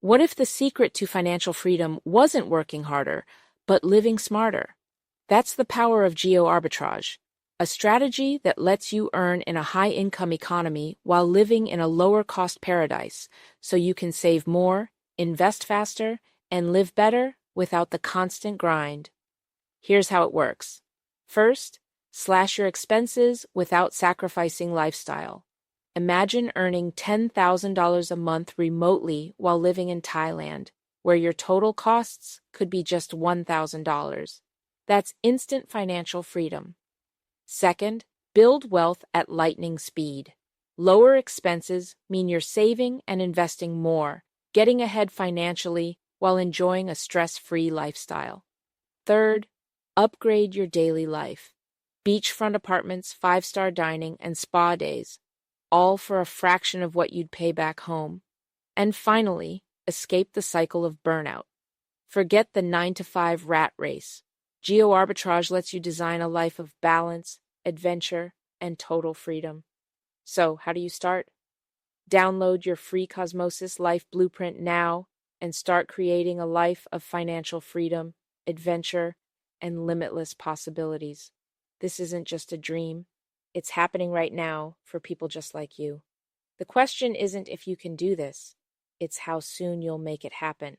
What if the secret to financial freedom wasn't working harder, but living smarter? That's the power of geoarbitrage, a strategy that lets you earn in a high-income economy while living in a lower-cost paradise, so you can save more, invest faster, and live better without the constant grind. Here's how it works. First, slash your expenses without sacrificing lifestyle. Imagine earning $10,000 a month remotely while living in Thailand, where your total costs could be just $1,000. That's instant financial freedom. Second, build wealth at lightning speed. Lower expenses mean you're saving and investing more, getting ahead financially while enjoying a stress-free lifestyle. Third, upgrade your daily life. Beachfront apartments, five-star dining, and spa days, all for a fraction of what you'd pay back home. And finally, escape the cycle of burnout. Forget the 9-to-5 rat race. Geoarbitrage lets you design a life of balance, adventure, and total freedom. So, how do you start? Download your free Cosmosis Life Blueprint now and start creating a life of financial freedom, adventure, and limitless possibilities. This isn't just a dream. It's happening right now for people just like you. The question isn't if you can do this, it's how soon you'll make it happen.